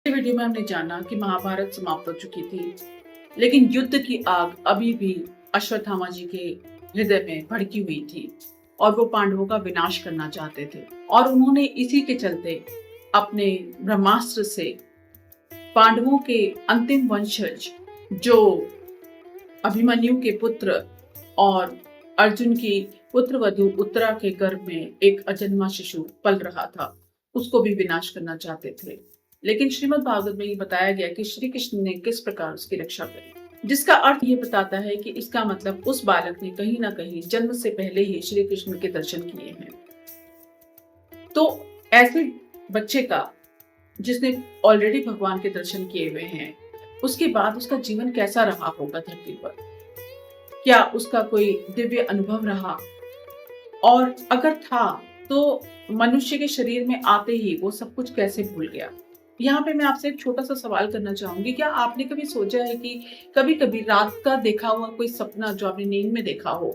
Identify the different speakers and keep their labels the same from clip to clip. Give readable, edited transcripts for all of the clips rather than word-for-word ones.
Speaker 1: Video में हमने जाना कि महाभारत समाप्त हो चुकी थी, लेकिन युद्ध की आग अभी भी अश्वत्थामा जी के हृदय में भड़की हुई थी और वो पांडवों का विनाश करना चाहते थे। और उन्होंने इसी के चलते अपने ब्रह्मास्त्र से पांडवों के अंतिम वंशज जो अभिमन्यु के पुत्र और अर्जुन की पुत्रवधु उत्तरा के गर्भ में एक अजन्मा शिशु पल रहा था, उसको भी विनाश करना चाहते थे। लेकिन श्रीमद् भागवत में ये बताया गया कि श्री कृष्ण ने किस प्रकार उसकी रक्षा करी, जिसका अर्थ ये बताता है कि इसका मतलब उस बालक ने कहीं ना कहीं जन्म से पहले ही श्री कृष्ण के दर्शन किए हैं। तो ऐसे बच्चे का जिसने ऑलरेडी भगवान के दर्शन किए हुए हैं, उसके बाद उसका जीवन कैसा रहा होगा धरती पर? क्या उसका कोई दिव्य अनुभव रहा? और अगर था तो मनुष्य के शरीर में आते ही वो सब कुछ कैसे भूल गया? यहाँ पे मैं आपसे एक छोटा सा सवाल करना चाहूंगी। क्या आपने कभी सोचा है कि कभी कभी रात का देखा हुआ कोई सपना जो आपने नींद में देखा हो,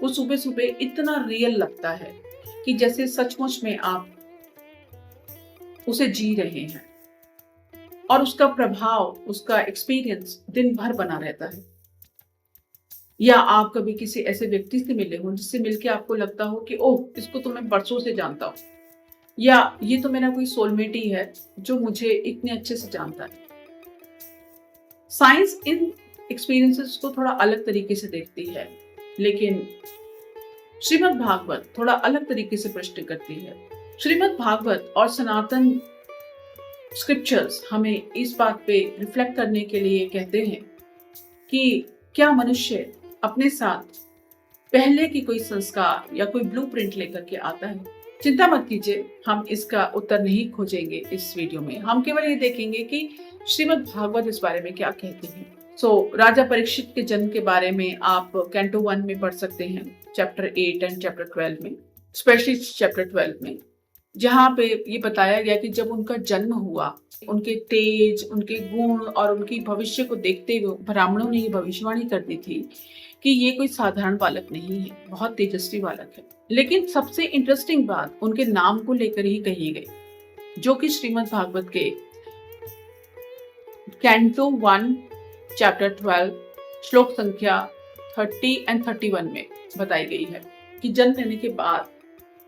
Speaker 1: वो सुबह सुबह इतना रियल लगता है कि जैसे सचमुच में आप उसे जी रहे हैं और उसका प्रभाव, उसका एक्सपीरियंस दिन भर बना रहता है? या आप कभी किसी ऐसे व्यक्ति से मिले हो जिससे मिलके आपको लगता हो कि ओह, इसको तो मैं बरसों से जानता हूँ, या ये तो मेरा कोई सोलमेट ही है जो मुझे इतने अच्छे से जानता है। साइंस इन एक्सपीरियंसेस को थोड़ा अलग तरीके से देखती है, लेकिन श्रीमद् भागवत थोड़ा अलग तरीके से प्रश्न करती है। श्रीमद् भागवत और सनातन स्क्रिप्चर्स हमें इस बात पे रिफ्लेक्ट करने के लिए कहते हैं कि क्या मनुष्य अपने साथ पहले की कोई संस्कार या कोई ब्लूप्रिंट लेकर के आता है? चिंता मत कीजिए, हम इसका उत्तर नहीं खोजेंगे इस वीडियो में। हम केवल ये देखेंगे कि श्रीमद् भागवत इस बारे में क्या कहते हैं। राजा परीक्षित के जन्म के बारे में आप कैंटो 1 में पढ़ सकते हैं, चैप्टर 8 एंड चैप्टर 12 में, स्पेशली चैप्टर 12 में, जहाँ पे ये बताया गया कि जब उनका जन्म हुआ, उनके तेज, उनके गुण और उनकी भविष्य को देखते हुए ब्राह्मणों ने ये भविष्यवाणी कर दी थी कि ये कोई साधारण बालक नहीं है, बहुत तेजस्वी बालक है। लेकिन सबसे इंटरेस्टिंग बात उनके नाम को लेकर ही कही गई, जो कि श्रीमद् भागवत के कैंटो 1 चैप्टर 12 श्लोक संख्या 30 एंड 31 में बताई गई है कि जन्म लेने के बाद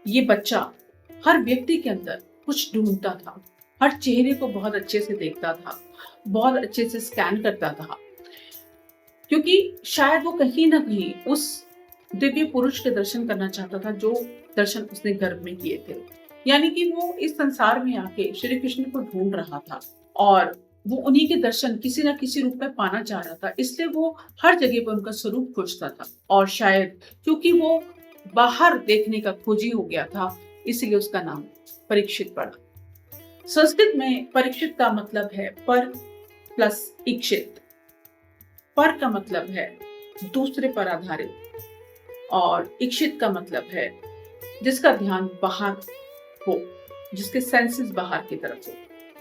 Speaker 1: ये बच्चा हर व्यक्ति के अंदर कुछ ढूंढता था, हर चेहरे को बहुत अच्छे से देखता था, बहुत अच्छे से स्कैन करता था, क्योंकि शायद वो कहीं ना कहीं उस दिव्य पुरुष के दर्शन करना चाहता था जो दर्शन उसने गर्भ में किए थे। यानी कि वो इस संसार में आके श्री कृष्ण को ढूंढ रहा था और वो उन्हीं के दर्शन किसी ना किसी रूप में पाना चाह रहा था, इसलिए वो हर जगह पर उनका स्वरूप खोजता था। और शायद क्योंकि वो बाहर देखने का खोजी हो गया था, इसलिए उसका नाम परीक्षित पड़ा। संस्कृत में परीक्षित का मतलब है पर प्लस इक्षित। पर का मतलब है दूसरे पर आधारित और इक्षित का मतलब है जिसका ध्यान बाहर हो, जिसके सेंसेस बाहर की तरफ हो।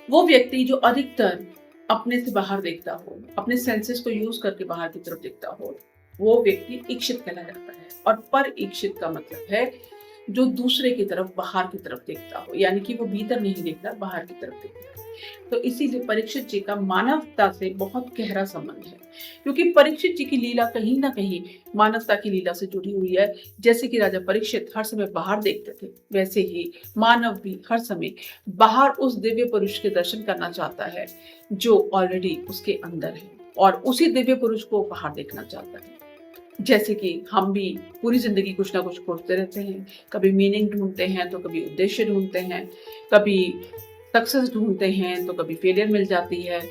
Speaker 1: वो व्यक्ति जो अधिकतर अपने से बाहर देखता हो, अपने सेंसेस को यूज करके बाहर की तरफ देखता हो, वो व्यक्ति इक्षित कहला जाता है। और पर इक्षित का मतलब है जो दूसरे की तरफ, बाहर की तरफ देखता हो, यानी कि वो भीतर नहीं देखता, बाहर की तरफ देखता है। तो इसीलिए परीक्षित जी का मानवता से बहुत गहरा संबंध है, क्योंकि परीक्षित जी की लीला कहीं ना कहीं मानवता की लीला से जुड़ी हुई है। जैसे कि राजा परीक्षित हर समय बाहर देखते थे, वैसे ही मानव भी हर समय बाहर उस दिव्य पुरुष के दर्शन करना चाहता है जो ऑलरेडी उसके अंदर है, और उसी दिव्य पुरुष को बाहर देखना चाहता है। जैसे कि हम भी पूरी जिंदगी कुछ ना कुछ खोजते रहते हैं, कभी मीनिंग ढूंढते हैं तो कभी उद्देश्य ढूंढते हैं, कभी सक्सेस ढूंढते हैं तो कभी फेलियर मिल जाती है।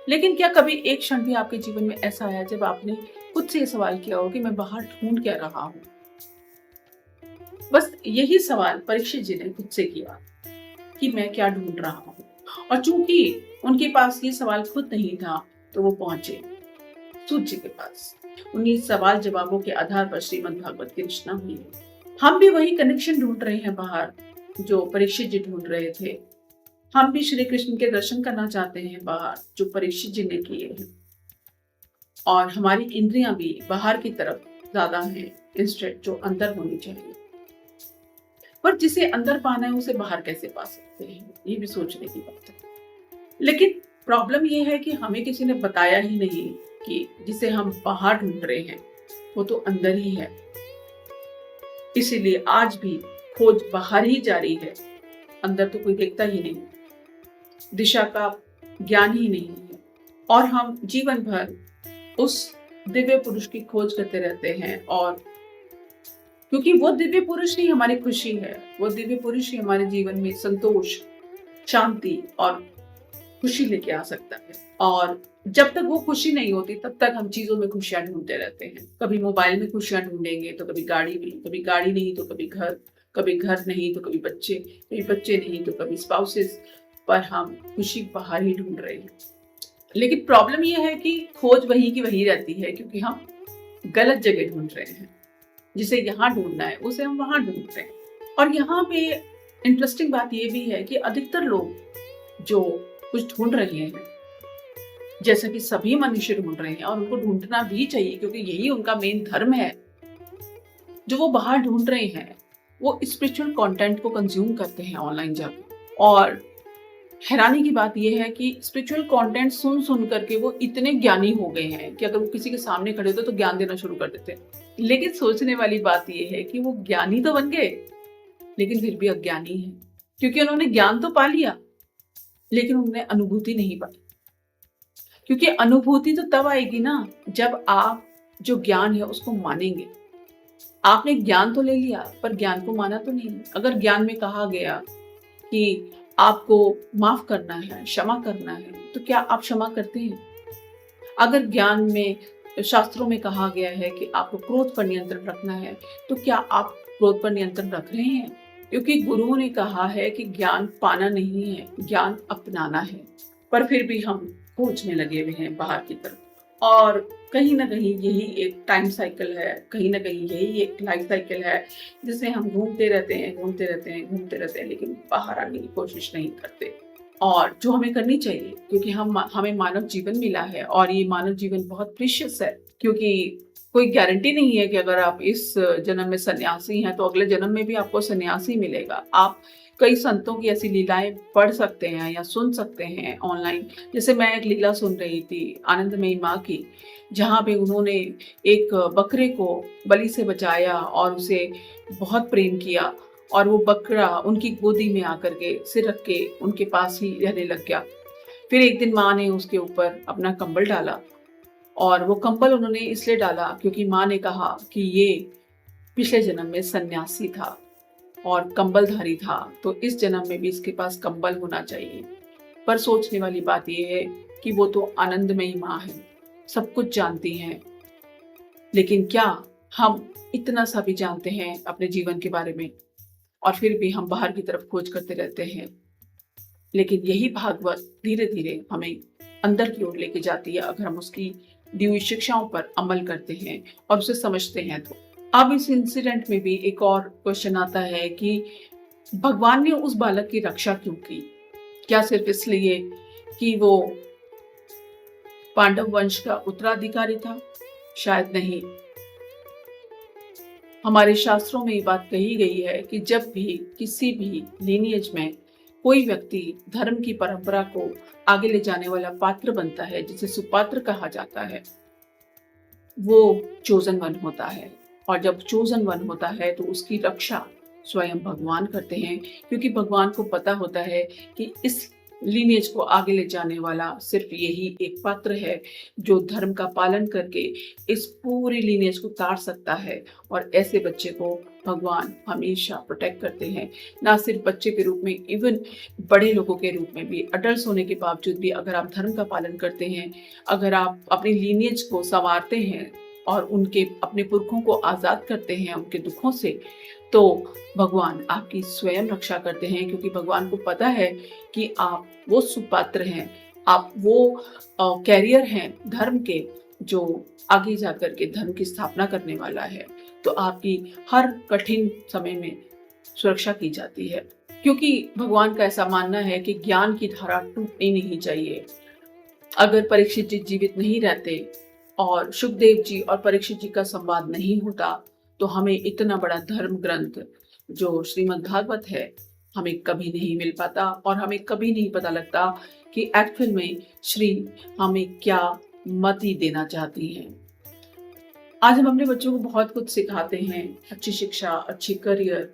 Speaker 1: लेकिन क्या कभी एक क्षण भी आपके जीवन में ऐसा आया जब आपने खुद से ये सवाल किया हो कि मैं बाहर ढूंढ क्या रहा हूँ? बस यही सवाल परीक्षित जी ने खुद से किया कि मैं क्या ढूंढ रहा हूँ। और चूंकि उनके पास ये सवाल खुद नहीं था, तो वो पहुंचे सूत जी के पास। उन्हीं सवाल जवाबों के आधार पर श्रीमद् भागवत की रचना हुई है। हम भी वही कनेक्शन ढूंढ रहे हैं बाहर जो परीक्षित जी ढूंढ रहे थे। हम भी श्री कृष्ण के दर्शन करना चाहते हैं बाहर, जो परीक्षित जी ने किए हैं। और हमारी इंद्रियां भी बाहर की तरफ ज्यादा हैं, इंस्टेड जो अंदर होनी चाहिए। पर जिसे अंदर पाना है उसे बाहर कैसे पा सकते हैं, ये भी सोचने की बात है। लेकिन प्रॉब्लम ये है कि हमें किसी ने बताया ही नहीं कि जिसे हम बाहर ढूंढ रहे हैं वो तो अंदर ही है। इसीलिए आज भी खोज बाहर ही जारी है, अंदर तो कोई देखता ही नहीं, दिशा का ज्ञान ही नहीं है, और हम जीवन भर उस दिव्य पुरुष की खोज करते रहते हैं। और क्योंकि वो दिव्य पुरुष ही हमारी खुशी है, वो दिव्य पुरुष ही हमारे जीवन में संतोष, शांति और खुशी लेके आ सकता है। और जब तक वो खुशी नहीं होती तब तक हम चीजों में खुशियां ढूंढते रहते हैं। कभी मोबाइल में खुशियां ढूंढेंगे तो कभी गाड़ी में, कभी गाड़ी नहीं तो कभी घर नहीं तो कभी बच्चे नहीं तो कभी स्पाउसेस, पर हम खुशी बाहर ही ढूंढ रहे हैं। लेकिन प्रॉब्लम यह है कि खोज वही की वही रहती है, क्योंकि हम गलत जगह ढूंढ रहे हैं। जिसे यहाँ ढूंढना है उसे हम वहां ढूंढ रहे हैं। और यहाँ पे इंटरेस्टिंग बात यह भी है कि अधिकतर लोग जो कुछ ढूंढ रहे हैं, जैसा कि सभी मनुष्य ढूंढ रहे हैं और उनको ढूंढना भी चाहिए क्योंकि यही उनका मेन धर्म है, जो वो बाहर ढूंढ रहे हैं वो स्पिरिचुअल कंटेंट को कंज्यूम करते हैं ऑनलाइन जाकर। और हैरानी की बात यह है कि स्पिरिचुअल कंटेंट सुन सुन करके वो इतने ज्ञानी हो गए हैं कि अगर वो किसी के सामने खड़े होते तो ज्ञान देना शुरू कर देते। लेकिन सोचने वाली बात यह है कि वो ज्ञानी तो बन गए लेकिन फिर भी अज्ञानी है, क्योंकि उन्होंने ज्ञान तो पा लिया लेकिन उन्होंने अनुभूति नहीं पाई। क्योंकि अनुभूति तो तब आएगी ना जब आप जो ज्ञान है उसको मानेंगे। आपने ज्ञान तो ले लिया पर ज्ञान को माना तो नहीं। अगर ज्ञान में कहा गया कि आपको माफ करना है, क्षमा करना है, तो क्या आप क्षमा करते हैं? अगर ज्ञान में, शास्त्रों में कहा गया है कि आपको क्रोध पर नियंत्रण रखना है, तो क्या आप क्रोध पर नियंत्रण रख रहे हैं? क्योंकि गुरुओं ने कहा है कि ज्ञान पाना नहीं है, ज्ञान अपनाना है। पर फिर भी हम खोजने लगे हुए हैं बाहर की तरफ। और कहीं ना कहीं यही एक टाइम साइकिल है, कहीं ना कहीं यही एक लाइफ साइकिल है जिसे हम घूमते रहते हैं लेकिन बाहर आने की कोशिश नहीं करते। और जो हमें करनी चाहिए, क्योंकि हमें मानव जीवन मिला है और ये मानव जीवन बहुत प्रीशियस है। क्योंकि कोई गारंटी नहीं है कि अगर आप इस जन्म में सन्यासी हैं तो अगले जन्म में भी आपको सन्यासी मिलेगा। आप कई संतों की ऐसी लीलाएं पढ़ सकते हैं या सुन सकते हैं ऑनलाइन। जैसे मैं एक लीला सुन रही थी आनंदमयी माँ की, जहाँ पे उन्होंने एक बकरे को बलि से बचाया और उसे बहुत प्रेम किया, और वो बकरा उनकी गोदी में आकर के सिर रख के उनके पास ही रहने लग गया। फिर एक दिन माँ ने उसके ऊपर अपना कंबल डाला, और वो कंबल उन्होंने इसलिए डाला क्योंकि माँ ने कहा कि ये पिछले जन्म में सन्यासी था और कंबलधारी था, तो इस जन्म में भी इसके पास कंबल होना चाहिए। पर सोचने वाली बात यह है कि वो तो आनंदमयी माँ है, सब कुछ जानती हैं, लेकिन क्या हम इतना सा भी जानते हैं अपने जीवन के बारे में? और फिर भी हम बाहर की तरफ खोज करते रहते हैं। लेकिन यही भागवत धीरे धीरे हमें अंदर की ओर लेके जाती है अगर हम उसकी दी हुई शिक्षाओं पर अमल करते हैं और उसे समझते हैं तो। अब इस इंसिडेंट में भी एक और क्वेश्चन आता है कि भगवान ने उस बालक की रक्षा क्यों की? क्या सिर्फ इसलिए कि वो पांडव वंश का उत्तराधिकारी था? शायद नहीं। हमारे शास्त्रों में ये बात कही गई है कि जब भी किसी भी लीनिएज में कोई व्यक्ति धर्म की परंपरा को आगे ले जाने वाला पात्र बनता है, जिसे सुपात्र कहा जाता है, वो चोजन वन होता है। और जब चोजन वन होता है तो उसकी रक्षा स्वयं भगवान करते हैं, क्योंकि भगवान को पता होता है कि इस लीनिएज को आगे ले जाने वाला सिर्फ यही एक पात्र है जो धर्म का पालन करके इस पूरी लीनिएज को तार सकता है। और ऐसे बच्चे को भगवान हमेशा प्रोटेक्ट करते हैं, ना सिर्फ बच्चे के रूप में, इवन बड़े लोगों के रूप में भी। अडल्ट होने के बावजूद भी अगर आप धर्म का पालन करते हैं, अगर आप अपनी लीनिएज को संवारते हैं और उनके अपने पुरखों को आजाद करते हैं उनके दुखों से, तो भगवान आपकी स्वयं रक्षा करते हैं। क्योंकि भगवान को पता है कि आप वो सुपात्र हैं, आप वो कैरियर हैं धर्म के, जो आगे जाकर के धर्म की स्थापना करने वाला है। तो आपकी हर कठिन समय में सुरक्षा की जाती है, क्योंकि भगवान का ऐसा मानना है कि ज्ञान की धारा टूटनी नहीं चाहिए। अगर परीक्षित जी जीवित नहीं रहते और सुखदेव जी और परीक्षित जी का संवाद नहीं होता, तो हमें इतना बड़ा धर्म ग्रंथ जो श्रीमद् भागवत है हमें कभी नहीं मिल पाता और हमें कभी नहीं पता लगता कि एक्चुअल में श्री हमें क्या मति देना चाहती हैं। आज हम अपने बच्चों को बहुत कुछ सिखाते हैं, अच्छी शिक्षा, अच्छी करियर,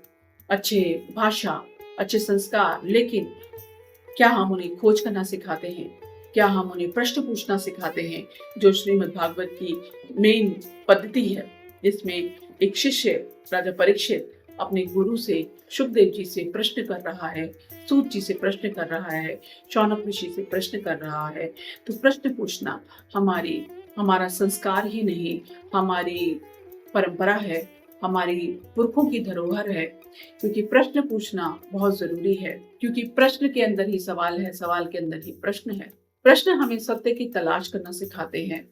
Speaker 1: अच्छे भाषा, अच्छे संस्कार, लेकिन क्या हम उन्हें खोज करना सिखाते हैं? क्या हम उन्हें प्रश्न पूछना सिखाते हैं? जो श्रीमद् भागवत की मेन पद्धति है, जिसमें एक शिष्य राजा परीक्षित अपने गुरु से, शुकदेव जी से प्रश्न कर रहा है, सूत जी से प्रश्न कर रहा है, शौनक ऋषि से प्रश्न कर रहा है। तो प्रश्न पूछना हमारा संस्कार ही नहीं, हमारी परंपरा है, हमारी पुरखों की धरोहर है। क्योंकि प्रश्न पूछना बहुत जरूरी है, क्योंकि प्रश्न के अंदर ही सवाल है, सवाल के अंदर ही प्रश्न है। प्रश्न हमें सत्य की तलाश करना सिखाते हैं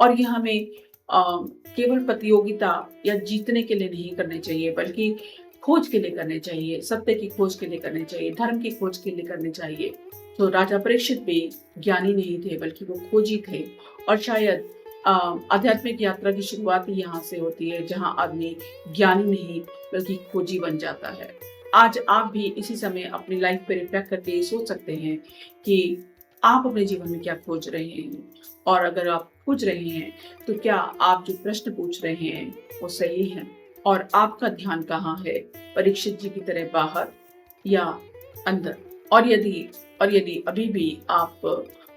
Speaker 1: और यह हमें केवल प्रतियोगिता या जीतने के लिए नहीं करने चाहिए, बल्कि खोज के लिए करने चाहिए, सत्य की खोज के लिए करने चाहिए, धर्म की खोज के लिए करने चाहिए। तो राजा परीक्षित भी ज्ञानी नहीं थे, बल्कि वो खोजी थे। और शायद आध्यात्मिक यात्रा की शुरुआत ही यहाँ से होती है, जहाँ आदमी ज्ञानी नहीं बल्कि खोजी बन जाता है। आज आप भी इसी समय अपनी लाइफ पे रिफ्लेक्ट करके ये सोच सकते हैं कि आप अपने जीवन में क्या खोज रहे हैं, और अगर आप खोज रहे हैं तो क्या आप जो प्रश्न पूछ रहे हैं वो सही है, और आपका ध्यान कहाँ है, परीक्षित जी की तरह बाहर या अंदर। और यदि अभी भी आप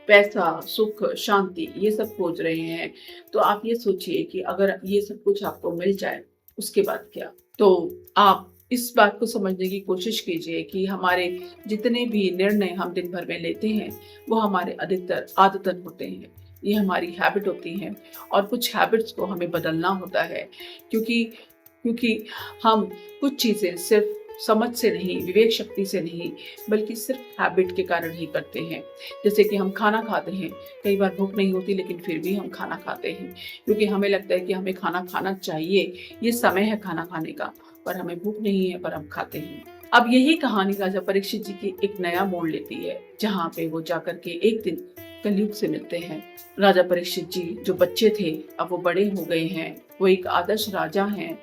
Speaker 1: पैसा, सुख, शांति ये सब खोज रहे हैं, तो आप ये सोचिए कि अगर ये सब कुछ आपको मिल जाए उसके बाद क्या। तो आप इस बात को समझने की कोशिश कीजिए कि हमारे जितने भी निर्णय हम दिन भर में लेते हैं वो हमारे अधिकतर आदतन होते हैं, ये हमारी हैबिट होती हैं, और कुछ हैबिट्स को हमें बदलना होता है। क्योंकि हम कुछ चीज़ें सिर्फ समझ से नहीं, विवेक शक्ति से नहीं, बल्कि सिर्फ हैबिट के कारण ही करते हैं। जैसे कि हम खाना खाते हैं, कई बार भूख नहीं होती लेकिन फिर भी हम खाना खाते हैं, क्योंकि हमें लगता है कि हमें खाना खाना चाहिए, ये समय है खाना खाने का, पर हमें भूख नहीं है पर हम खाते हैं। अब यही कहानी राजा परीक्षित जी की एक नया मोड़ लेती है, जहाँ पे वो जाकर के एक दिन कलयुग से मिलते हैं। राजा परीक्षित जी जो बच्चे थे अब वो बड़े हो गए हैं, वो एक आदर्श राजा हैं,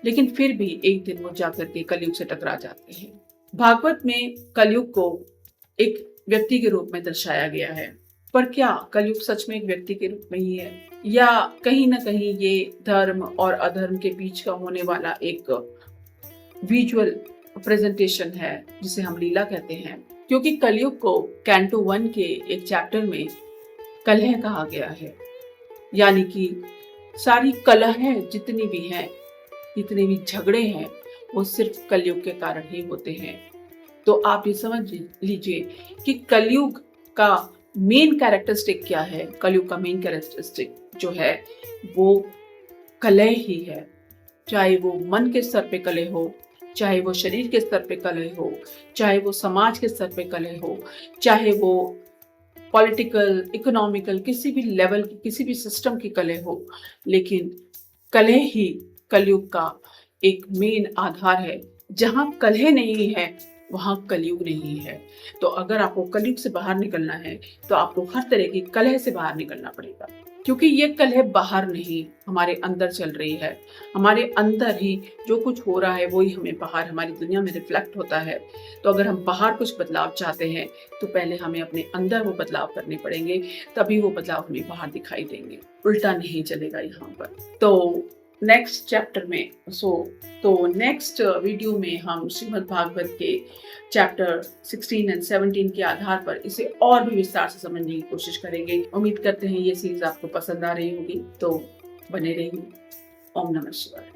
Speaker 1: लेकिन फिर भी एक दिन वो जाकर के कलयुग से टकरा जाते हैं। भागवत में कलयुग को एक व्यक्ति के रूप में दर्शाया गया है, पर क्या कलयुग सच में एक व्यक्ति के रूप में ही है, या कहीं ना कहीं ये धर्म और अधर्म के बीच का होने वाला एक विजुअल प्रेजेंटेशन है, जिसे हम लीला कहते हैं। क्योंकि कलयुग को कैंटो 1 के एक चैप्टर में कलह कहा गया है, यानी कि सारी कलह जितनी भी हैं, जितने भी झगड़े हैं, वो सिर्फ कलयुग के कारण ही होते हैं। तो आप ये समझ लीजिए कि कलयुग का मेन कैरेक्टरिस्टिक क्या है। कलयुग का मेन कैरेक्टरिस्टिक जो है वो कलह ही है, चाहे वो मन के स्तर पे कलह हो, चाहे वो शरीर के स्तर पे कलह हो, चाहे वो समाज के स्तर पे कलह हो, चाहे वो पॉलिटिकल, इकोनॉमिकल, किसी भी लेवल की, किसी भी सिस्टम की कलह हो, लेकिन कलह ही कलयुग का एक मेन आधार है। जहां कलह नहीं है वहां कलयुग नहीं है। तो अगर आपको कलयुग से बाहर निकलना है तो आपको हर तरह की कलह से बाहर निकलना पड़ेगा, क्योंकि ये कलह बाहर नहीं, हमारे अंदर चल रही है। हमारे अंदर ही जो कुछ हो रहा है वही हमें बाहर हमारी दुनिया में रिफ्लेक्ट होता है। तो अगर हम बाहर कुछ बदलाव चाहते हैं तो पहले हमें अपने अंदर वो बदलाव करने पड़ेंगे, तभी वो बदलाव हमें बाहर दिखाई देंगे, उल्टा नहीं चलेगा यहाँ पर। तो नेक्स्ट चैप्टर में नेक्स्ट वीडियो में हम श्रीमद् भागवत के चैप्टर 16 और 17 के आधार पर इसे और भी विस्तार से समझने की कोशिश करेंगे। उम्मीद करते हैं ये सीरीज आपको पसंद आ रही होगी, तो बने रहिए। ओम नमः शिवाय।